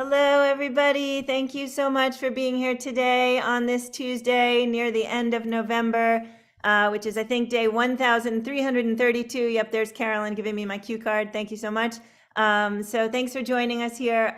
Hello, everybody. Thank you so much for being here today on this Tuesday near the end of November, which is, I think, day 1332. Yep, there's Carolyn giving me my cue card. Thank you so much. So thanks for joining us here.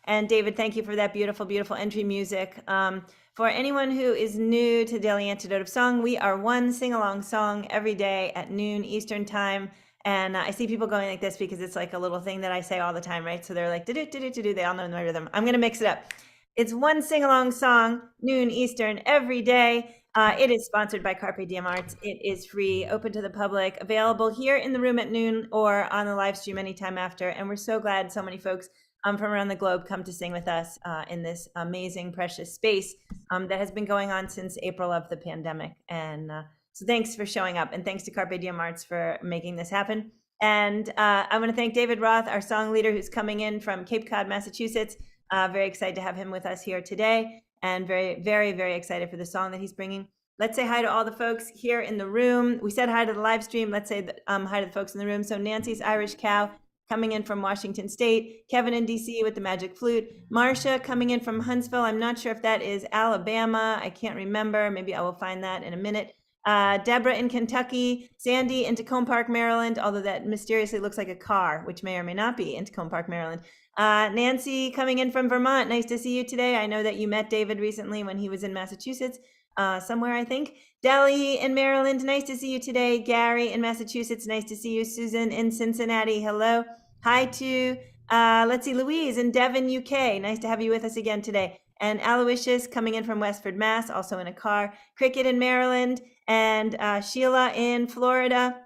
And David, thank you for that beautiful, beautiful entry music. For anyone who is new to Daily Antidote of Song, we are one sing-along song every day at noon Eastern Time. And I see people going like this because it's like a little thing that I say all the time, right? So they're like, do-do-do-do-do-do. They all know my rhythm. I'm going to mix it up. It's one sing-along song, noon Eastern, every day. It is sponsored by Carpe Diem Arts. It is free, open to the public, available here in the room at noon or on the live stream anytime after. And we're so glad so many folks from around the globe come to sing with us in this amazing, precious space that has been going on since April of the pandemic. And so thanks for showing up, and thanks to Carpe Diem Arts for making this happen. And I want to thank David Roth, our song leader, who's coming in from Cape Cod, Massachusetts. Very excited to have him with us here today, and very, very, very excited for the song that he's bringing. Let's say hi to all the folks here in the room. We said hi to the live stream. Let's say hi to the folks in the room. So Nancy's Irish Cow coming in from Washington State, Kevin in DC with the magic flute, Marcia coming in from Huntsville. I'm not sure if that is Alabama. I can't remember. Maybe I will find that in a minute. Deborah in Kentucky, Sandy in Tacoma Park, Maryland, although that mysteriously looks like a car, which may or may not be in Tacoma Park, Maryland. Nancy coming in from Vermont. Nice to see you today. I know that you met David recently when he was in Massachusetts, somewhere, I think. Delhi in Maryland. Nice to see you today. Gary in Massachusetts. Nice to see you. Susan in Cincinnati. Hello. Hi to, let's see, Louise in Devon, UK. Nice to have you with us again today. And Aloysius coming in from Westford, Mass, also in a car. Cricket in Maryland. And Sheila in Florida,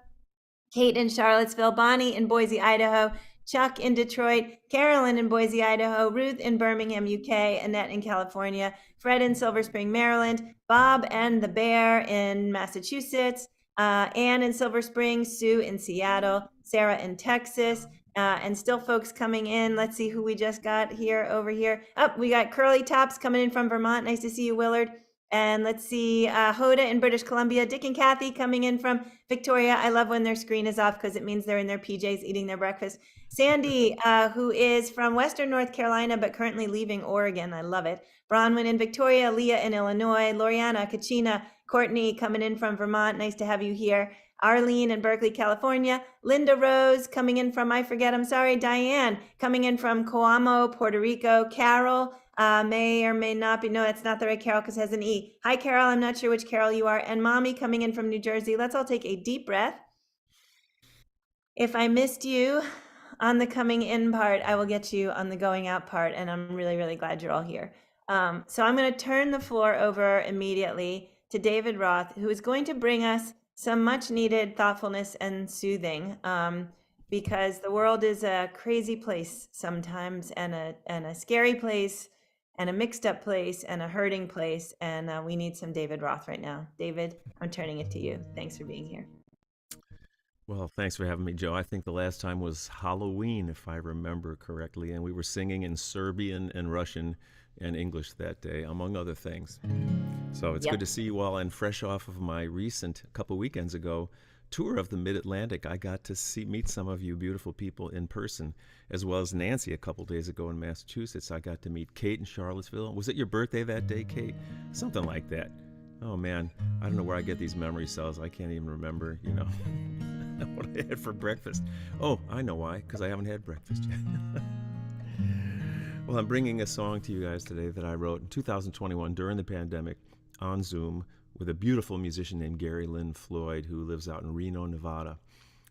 Kate in Charlottesville, Bonnie in Boise, Idaho, Chuck in Detroit, Carolyn in Boise, Idaho, Ruth in Birmingham, UK, Annette in California, Fred in Silver Spring, Maryland, Bob and the Bear in Massachusetts, Anne in Silver Spring, Sue in Seattle, Sarah in Texas, and still folks coming in. Let's see who we just got here over here. Oh, we got Curly Tops coming in from Vermont. Nice to see you, Willard. And let's see, Hoda in British Columbia, Dick and Kathy coming in from Victoria. I love when their screen is off because it means they're in their PJs eating their breakfast. Sandy, who is from Western North Carolina, but currently leaving Oregon. I love it. Bronwyn in Victoria, Leah in Illinois, Loriana, Kachina, Courtney coming in from Vermont. Nice to have you here. Arlene in Berkeley, California. Linda Rose coming in from, Diane coming in from Coamo, Puerto Rico. Carol, may or may not be, no, that's not the right Carol because it has an E. Hi, Carol, I'm not sure which Carol you are. And Mommy coming in from New Jersey. Let's all take a deep breath. If I missed you on the coming in part, I will get you on the going out part, and I'm really, really glad you're all here. So I'm going to turn the floor over immediately to David Roth, who is going to bring us some much needed thoughtfulness and soothing, because the world is a crazy place sometimes, and a scary place, and a mixed up place, and a hurting place, and we need some David Roth right now. David, I'm turning it to you. Thanks for being here. Well, thanks for having me, Joe. I think the last time was Halloween, if I remember correctly, and we were singing in Serbian and Russian and English that day, among other things. So it's good to see you all, and fresh off of my recent, a couple weekends ago, tour of the Mid-Atlantic, I got to meet some of you beautiful people in person, as well as Nancy a couple days ago in Massachusetts. I got to meet Kate in Charlottesville. Was it your birthday that day, Kate? Something like that. Oh man, I don't know where I get these memory cells. I can't even remember, what I had for breakfast. Oh, I know why, because I haven't had breakfast yet. Well, I'm bringing a song to you guys today that I wrote in 2021 during the pandemic on Zoom with a beautiful musician named Gary Lynn Floyd, who lives out in Reno, Nevada.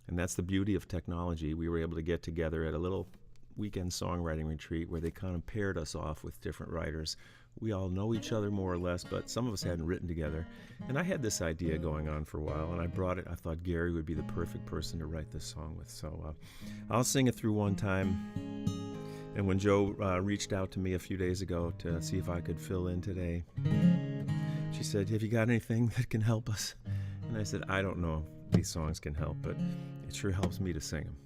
And that's the beauty of technology. We were able to get together at a little weekend songwriting retreat where they kind of paired us off with different writers. We all know each other more or less, but some of us hadn't written together. And I had this idea going on for a while, and I brought it. I thought Gary would be the perfect person to write this song with. So I'll sing it through one time. And when Joe reached out to me a few days ago to see if I could fill in today, she said, "Have you got anything that can help us?" And I said, "I don't know if these songs can help, but it sure helps me to sing them."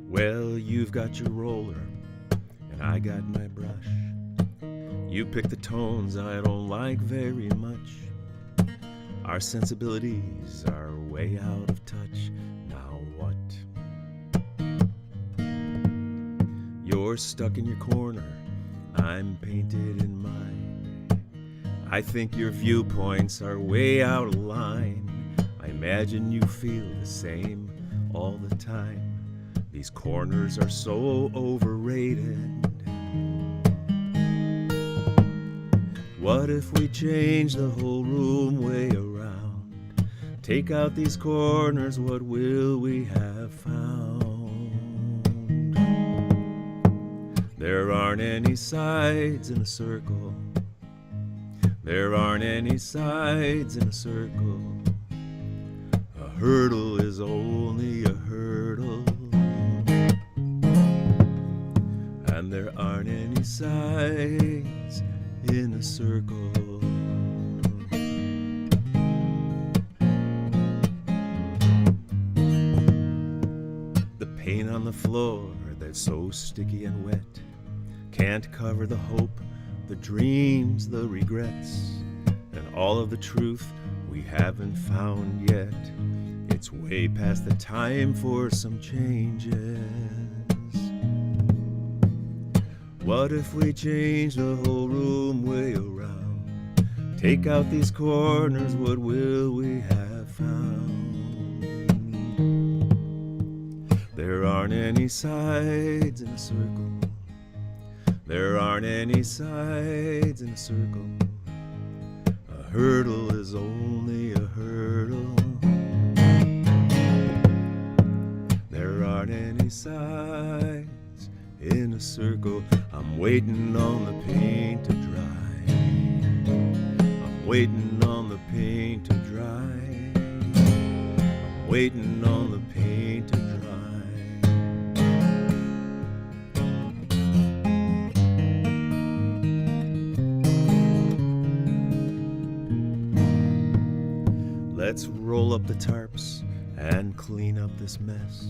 Well, you've got your roller I got my brush. You pick the tones I don't like very much. Our sensibilities are way out of touch. Now what? You're stuck in your corner, I'm painted in mine. I think your viewpoints are way out of line. I imagine you feel the same all the time. These corners are so overrated. What if we change the whole room way around? Take out these corners, what will we have found? There aren't any sides in a circle. There aren't any sides in a circle. A hurdle is only a hurdle. And there aren't any sides in a circle. The paint on the floor that's so sticky and wet can't cover the hope, the dreams, the regrets, and all of the truth we haven't found yet. It's way past the time for some changes. What if we change the whole room way around? Take out these corners, what will we have found? There aren't any sides in a circle. There aren't any sides in a circle. A hurdle is only a hurdle. There aren't any sides in a circle. I'm waiting on the paint to dry. I'm waiting on the paint to dry. I'm waiting on the paint to dry. Let's roll up the tarps and clean up this mess.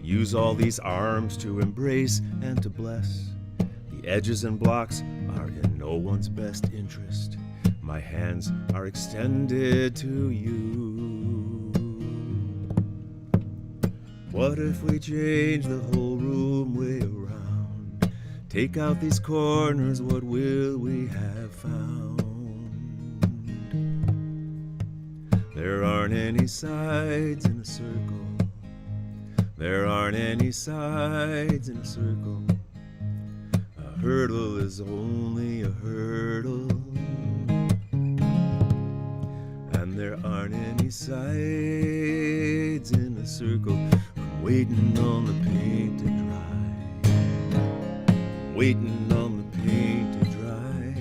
Use all these arms to embrace and to bless. The edges and blocks are in no one's best interest. My hands are extended to you. What if we change the whole room way around? Take out these corners, what will we have found? There aren't any sides in a circle. There aren't any sides in a circle. A hurdle is only a hurdle. And there aren't any sides in a circle. I'm waiting on the paint to dry. I'm waiting on the paint to dry.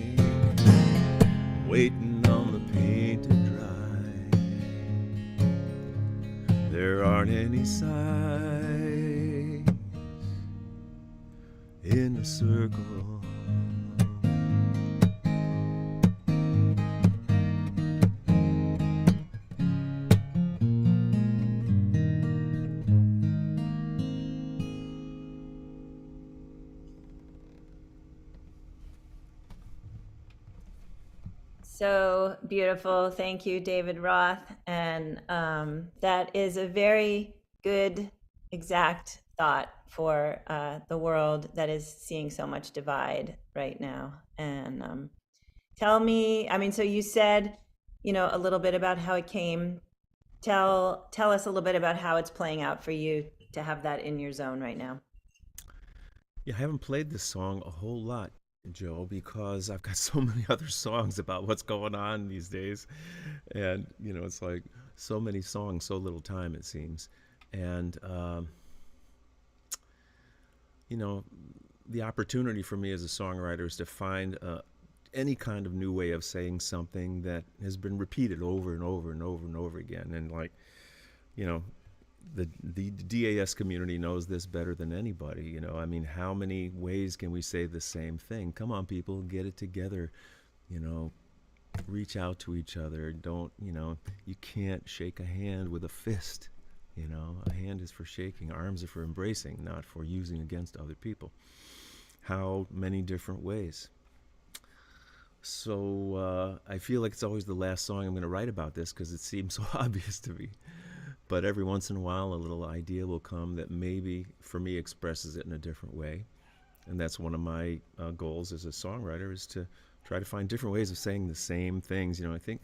I'm waiting on the paint to dry. There aren't any sides in a circle. So beautiful. Thank you, David Roth. And that is a very good, exact thought for the world that is seeing so much divide right now. And tell me, I mean, so you said, a little bit about how it came. Tell us a little bit about how it's playing out for you to have that in your zone right now. Yeah, I haven't played this song a whole lot, Joe, because I've got so many other songs about what's going on these days. And, it's like so many songs, so little time, it seems. And, the opportunity for me as a songwriter is to find any kind of new way of saying something that has been repeated over and over and over and over again. And the DAS community knows this better than anybody. I mean, how many ways can we say the same thing? Come on, people, get it together. Reach out to each other. Don't, you can't shake a hand with a fist. A hand is for shaking, arms are for embracing, not for using against other people. how many different ways. So I feel like it's always the last song I'm going to write about this because it seems so obvious to me. But every once in a while, a little idea will come that maybe for me expresses it in a different way. And that's one of my goals as a songwriter, is to try to find different ways of saying the same things. I think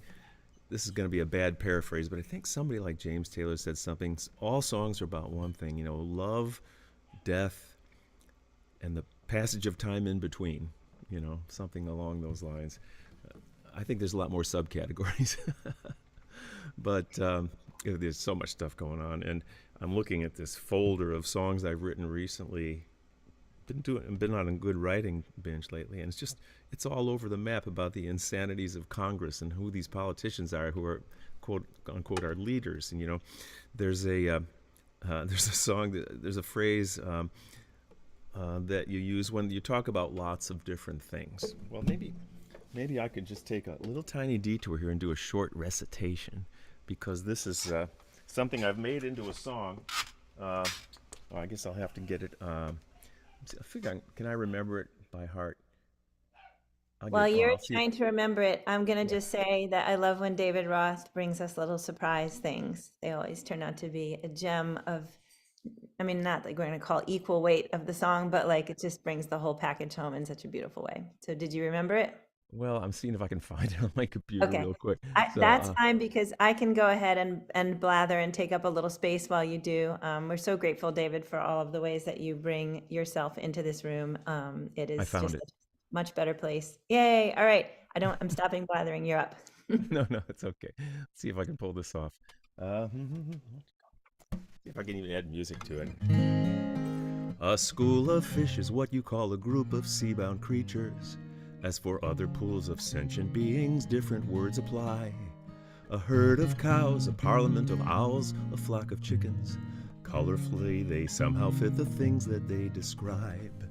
this is going to be a bad paraphrase, but I think somebody like James Taylor said something. All songs are about one thing, love, death, and the passage of time in between, something along those lines. I think there's a lot more subcategories, but there's so much stuff going on. And I'm looking at this folder of songs I've written recently. Been on a good writing binge lately, and it's all over the map about the insanities of Congress and who these politicians are, who are quote unquote our leaders. And there's a song, there's a phrase that you use when you talk about lots of different things. Well, maybe I could just take a little tiny detour here and do a short recitation, because this is something I've made into a song. I guess I'll have to get it. I figure, can I remember it by heart? While you're I'll see. trying to remember it, I'm going to just say that I love when David Roth brings us little surprise things. They always turn out to be a gem of, I mean, not like we're going to call equal weight of the song, but like it just brings the whole package home in such a beautiful way. So did you remember it? Well, I'm seeing if I can find it on my computer Okay. real quick. So, That's fine because I can go ahead and blather and take up a little space while you do. We're so grateful, David, for all of the ways that you bring yourself into this room. It I is found just it. a much better place. Yay. All right. I'm stopping blathering. You're up. No, it's okay. Let's see if I can pull this off. See if I can even add music to it. A school of fish is what you call a group of sea-bound creatures. As for other pools of sentient beings, different words apply. A herd of cows, a parliament of owls, a flock of chickens. Colorfully, they somehow fit the things that they describe.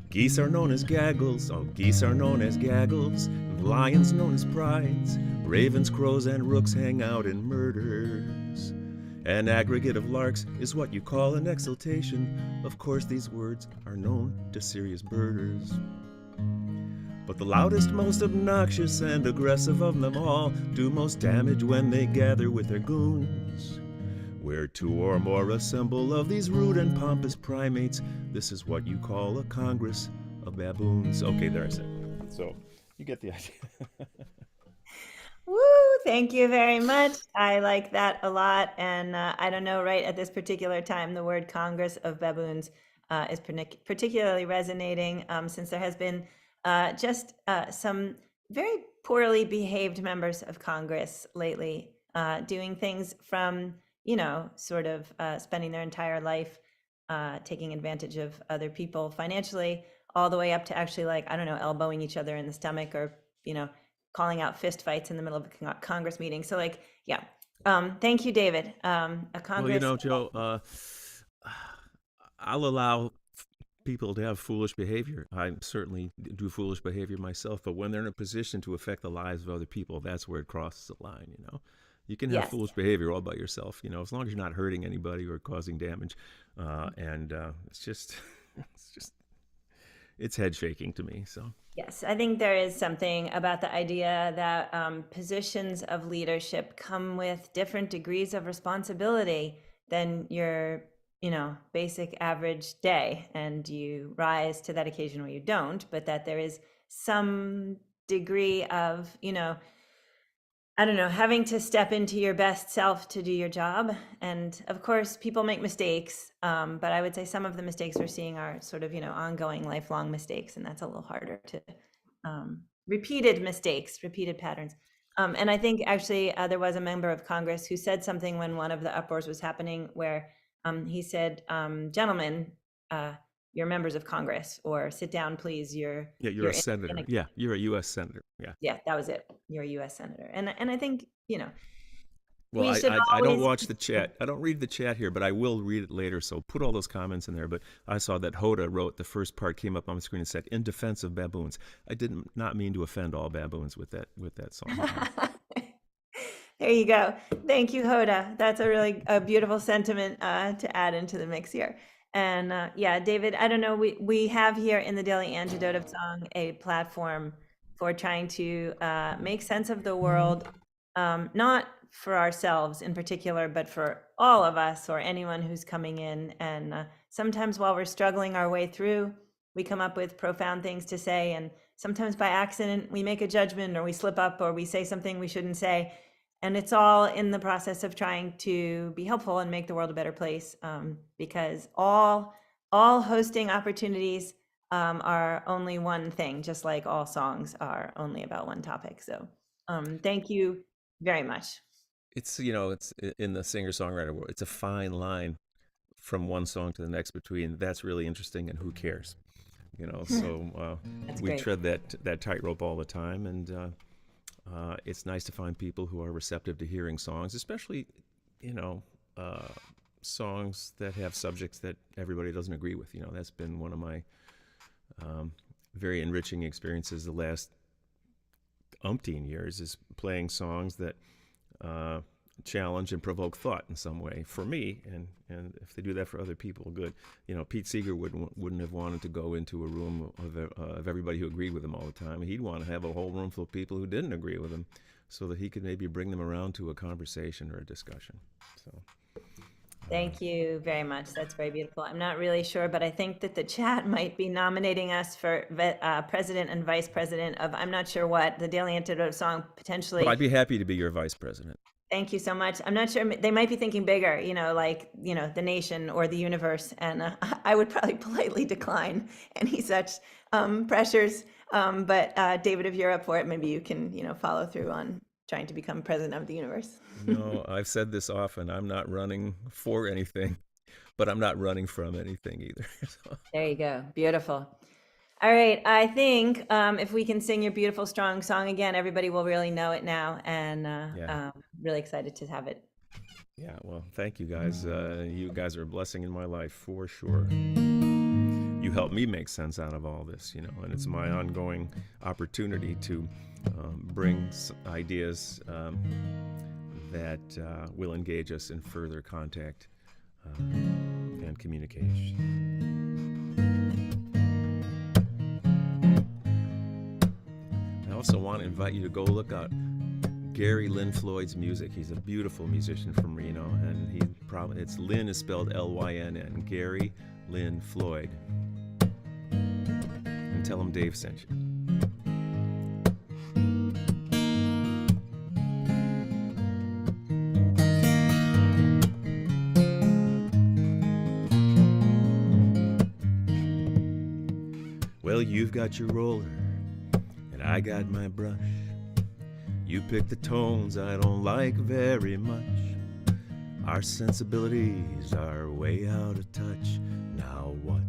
Geese are known as gaggles, geese are known as gaggles, lions known as prides, ravens, crows, and rooks hang out in murders. An aggregate of larks is what you call an exultation. Of course, these words are known to serious birders. But the loudest, most obnoxious, and aggressive of them all do most damage when they gather with their goons. Where two or more assemble of these rude and pompous primates, this is what you call a congress of baboons. Okay, there I said. So, you get the idea. Woo, thank you very much. I like that a lot. And I don't know, right at this particular time, the word Congress of Baboons is particularly resonating since there has been just some very poorly behaved members of Congress lately doing things from, sort of spending their entire life taking advantage of other people financially, all the way up to actually, like, I don't know, elbowing each other in the stomach or, calling out fist fights in the middle of a Congress meeting. So like, yeah. Thank you, David. A Well, Congress. Joe, I'll allow people to have foolish behavior. I certainly do foolish behavior myself, but when they're in a position to affect the lives of other people, that's where it crosses the line. You can have Yes. foolish behavior all by yourself, as long as you're not hurting anybody or causing damage. And it's just, it's head shaking to me. So. Yes, I think there is something about the idea that positions of leadership come with different degrees of responsibility than your, basic average day. And you rise to that occasion where you don't, but that there is some degree of, I don't know, having to step into your best self to do your job. And of course, people make mistakes. But I would say some of the mistakes we're seeing are sort of, ongoing, lifelong mistakes. And that's a little harder to repeated mistakes, repeated patterns. And I think actually there was a member of Congress who said something when one of the uproars was happening where he said, gentlemen, you're members of Congress, or sit down, please. Yeah, you're a senator. Yeah, you're a U.S. senator. Yeah. Yeah, that was it. You're a U.S. senator, and I think Well, we should I don't always. watch the chat. I don't read the chat here, but I will read it later. So put all those comments in there. But I saw that Hoda wrote, the first part came up on the screen and said, "In defense of baboons." I did not mean to offend all baboons with that song. There you go. Thank you, Hoda. That's a really beautiful sentiment to add into the mix here. And yeah, David, I don't know, we have here in the Daily Antidote of Song a platform for trying to make sense of the world, not for ourselves in particular, but for all of us or anyone who's coming in. And sometimes while we're struggling our way through, we come up with profound things to say. And sometimes by accident, we make a judgment or we slip up or we say something we shouldn't say. And it's all in the process of trying to be helpful and make the world a better place, because all hosting opportunities are only one thing, just like all songs are only about one topic. So thank you very much. It's, it's in the singer-songwriter world, it's a fine line from one song to the next between that's really interesting and who cares. So That's we great. tread that tightrope all the time, and it's nice to find people who are receptive to hearing songs, especially, you know, uh, songs that have subjects that everybody doesn't agree with. That's been one of my um, very enriching experiences the last umpteen years, is playing songs that uh, challenge and provoke thought in some way for me, and if they do that for other people, good. Pete Seeger wouldn't have wanted to go into a room of everybody who agreed with him all the time. He'd want to have a whole room full of people who didn't agree with him, so that he could maybe bring them around to a conversation or a discussion. So Thank you very much. That's very beautiful. I'm not really sure, but I think that the chat might be nominating us for president and vice president of, I'm not sure what, the Daily Antidote Song potentially. but I'd be happy to be your vice president. Thank you so much. I'm not sure, they might be thinking bigger, like, the nation or the universe. And I would probably politely decline any such pressures. But David, if you're up for it, maybe you can, follow through on trying to become president of the universe. No, I've said this often. I'm not running for anything, but I'm not running from anything either. So, There you go. Beautiful. All right. I think if we can sing your beautiful, strong song again, everybody will really know it now. And Yeah. really excited to have it. Yeah, well, thank you guys. You guys are a blessing in my life for sure. You help me make sense out of all this, and it's my ongoing opportunity to bring ideas that will engage us in further contact and communication. I also want to invite you to go look out Gary Lynn Floyd's music. He's a beautiful musician from Reno, and it's Lynn is spelled Lynn. Gary Lynn Floyd. And tell him Dave sent you. Well, you've got your roller, and I got my brush. You pick the tones I don't like very much. Our sensibilities are way out of touch. Now what?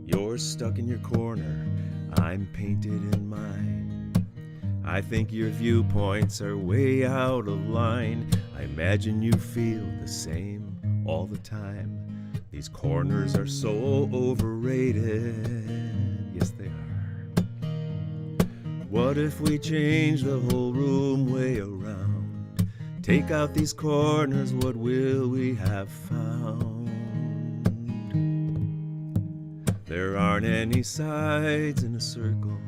You're stuck in your corner, I'm painted in mine. I think your viewpoints are way out of line. I imagine you feel the same all the time. These corners are so overrated. Yes, they are. What if we change the whole room way around? Take out these corners, what will we have found? There aren't any sides in a circle.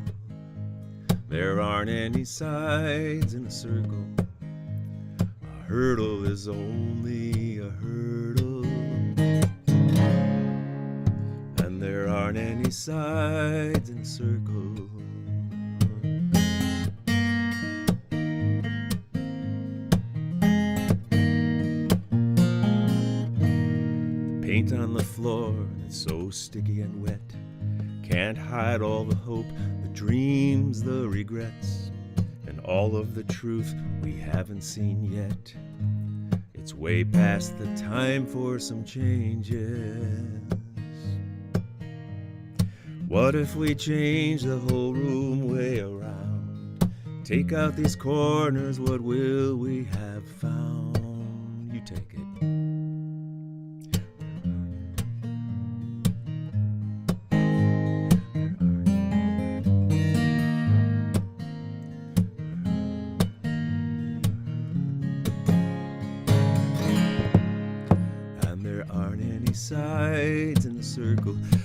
There aren't any sides in a circle. A hurdle is only a hurdle. And there aren't any sides in a circle. Paint on the floor, it's so sticky and wet. Can't hide all the hope, the dreams, the regrets, and all of the truth we haven't seen yet. It's way past the time for some changes. What if we change the whole room way around? Take out these corners, what will we have found? You take it.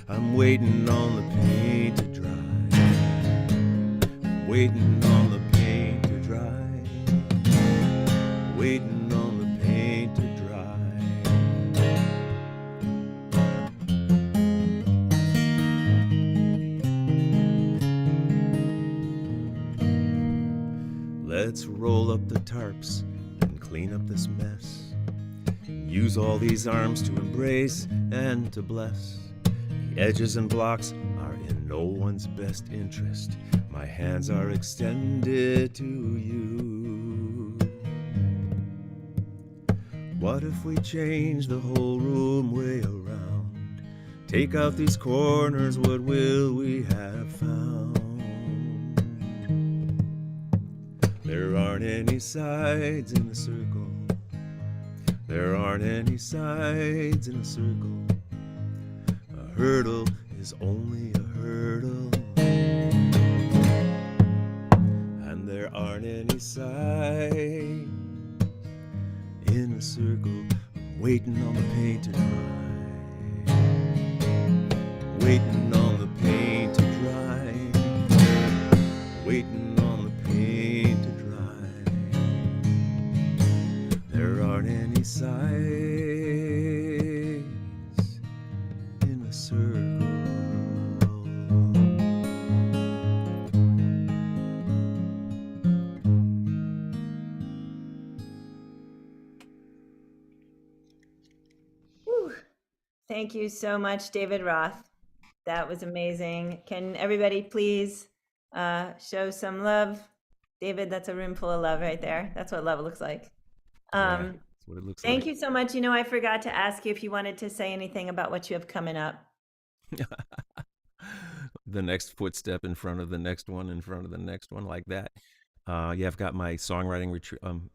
I'm waiting on the paint to dry. I'm waiting on the paint to dry. Waiting on the paint to dry. Let's roll up the tarps and clean up this mess. Use all these arms to embrace and to bless. The edges and blocks are in no one's best interest. My hands are extended to you. What if we change the whole room way around? Take out these corners, what will we have found? There aren't any sides in a circle. There aren't any sides in a circle. A hurdle is only a hurdle. And there aren't any sides in a circle. I'm waiting on the paint to dry. Waiting on the paint to dry. Waiting on the paint to dry. There aren't any sides in a circle. Whew. Thank you so much, David Roth. That was amazing. Can everybody please show some love? David, that's a room full of love right there. That's what love looks like. Yeah, that's what it looks Thank like. you so much. You know, I forgot to ask you if you wanted to say anything about what you have coming up. The next footstep in front of the next one, in front of the next one, like that. Yeah, I've got my songwriting retreat. I'm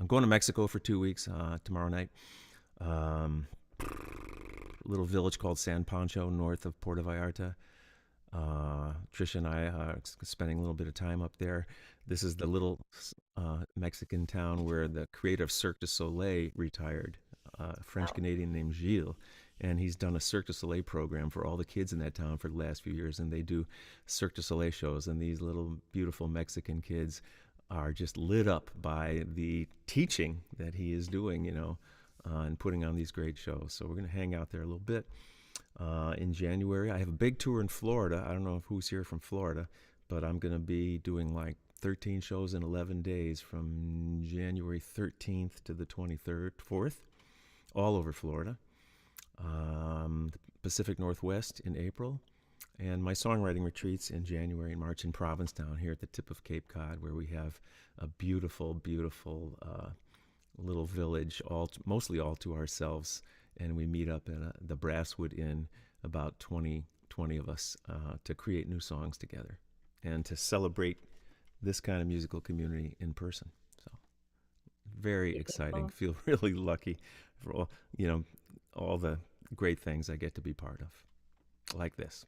going to Mexico for 2 weeks tomorrow night. Little village called San Pancho, north of Puerto Vallarta. Trisha and I are spending a little bit of time up there. This is the little Mexican town where the creator of Cirque du Soleil retired, a French Canadian named Gilles. And he's done a Cirque du Soleil program for all the kids in that town for the last few years. And they do Cirque du Soleil shows. And these little beautiful Mexican kids are just lit up by the teaching that he is doing, and putting on these great shows. So we're going to hang out there a little bit. In January, I have a big tour in Florida. I don't know who's here from Florida, but I'm going to be doing like 13 shows in 11 days from January 13th to the 23rd, 4th, all over Florida. The Pacific Northwest in April, and my songwriting retreats in January and March in Provincetown here at the tip of Cape Cod, where we have a beautiful, beautiful little village, mostly all to ourselves, and we meet up at the Brasswood Inn, about 20 of us, to create new songs together and to celebrate this kind of musical community in person. So very exciting. Feel really lucky for all the great things I get to be part of, like this.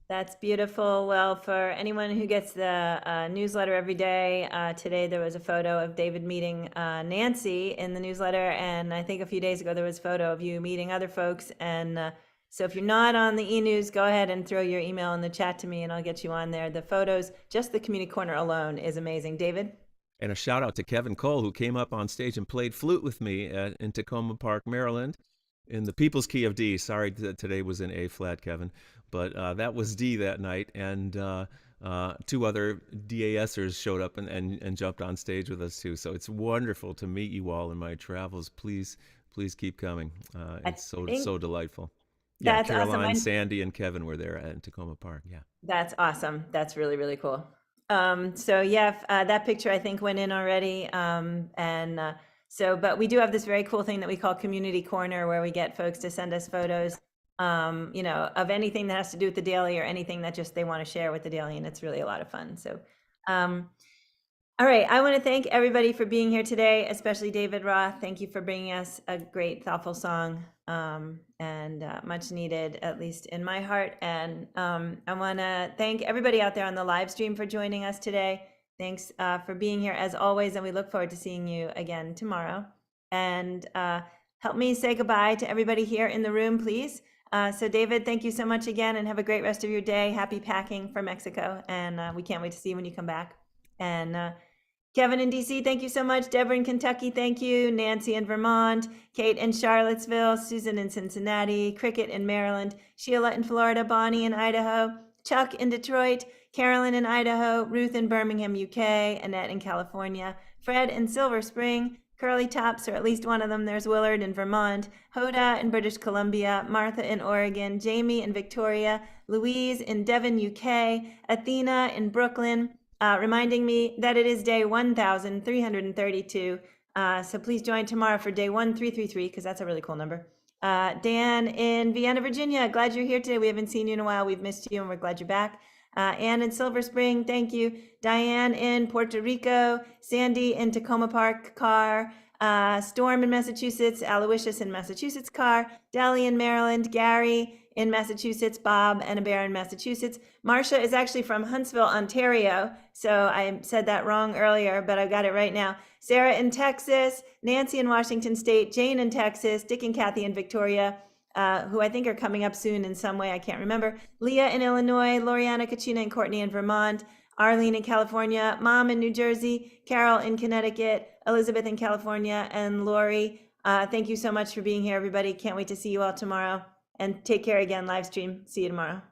That's beautiful. Well, for anyone who gets the newsletter every day, today there was a photo of David meeting Nancy in the newsletter, and I think a few days ago there was a photo of you meeting other folks. And so if you're not on the e-news, go ahead and throw your email in the chat to me and I'll get you on there. The photos, just the community corner alone is amazing. David? And a shout out to Kevin Cole, who came up on stage and played flute with me in Tacoma Park, Maryland, in the People's Key of D. Sorry that today was in A flat, Kevin, but that was D that night, and 2 other DASers showed up and jumped on stage with us too. So it's wonderful to meet you all in my travels. Please keep coming. It's so delightful. Yeah, That's Caroline, awesome. Sandy, and Kevin were there at Tacoma Park. Yeah, That's awesome. That's really, really cool. So yeah, that picture I think went in already. But we do have this very cool thing that we call Community Corner, where we get folks to send us photos, of anything that has to do with the daily or anything that just they want to share with the daily, and it's really a lot of fun. So, all right, I want to thank everybody for being here today, especially David Roth. Thank you for bringing us a great, thoughtful song, and much needed, at least in my heart. And I want to thank everybody out there on the live stream for joining us today. Thanks for being here as always, and we look forward to seeing you again tomorrow. And help me say goodbye to everybody here in the room, please. So David, thank you so much again, and have a great rest of your day. Happy packing for Mexico, and we can't wait to see you when you come back. And Kevin in DC, thank you so much. Deborah in Kentucky, thank you. Nancy in Vermont, Kate in Charlottesville, Susan in Cincinnati, Cricket in Maryland, Sheila in Florida, Bonnie in Idaho, Chuck in Detroit, Carolyn in Idaho, Ruth in Birmingham, UK, Annette in California, Fred in Silver Spring, Curly Tops, or at least one of them. There's Willard in Vermont, Hoda in British Columbia, Martha in Oregon, Jamie in Victoria, Louise in Devon, UK, Athena in Brooklyn, reminding me that it is day 1332. So please join tomorrow for day 1333, because that's a really cool number. Dan in Vienna, Virginia, glad you're here today. We haven't seen you in a while. We've missed you, and we're glad you're back. Anne in Silver Spring, thank you. Diane in Puerto Rico, Sandy in Tacoma Park, Car, Storm in Massachusetts, Aloysius in Massachusetts, Car, Deli in Maryland, Gary in Massachusetts, Bob and a bear in Massachusetts. Marcia is actually from Huntsville, Ontario, so I said that wrong earlier, but I got it right now. Sarah in Texas, Nancy in Washington State, Jane in Texas, Dick and Kathy in Victoria, who I think are coming up soon in some way, I can't remember. Leah in Illinois, Loriana, Katrina, and Courtney in Vermont, Arlene in California, Mom in New Jersey, Carol in Connecticut, Elizabeth in California, and Lori. Thank you so much for being here, everybody. Can't wait to see you all tomorrow. And take care again, live stream. See you tomorrow.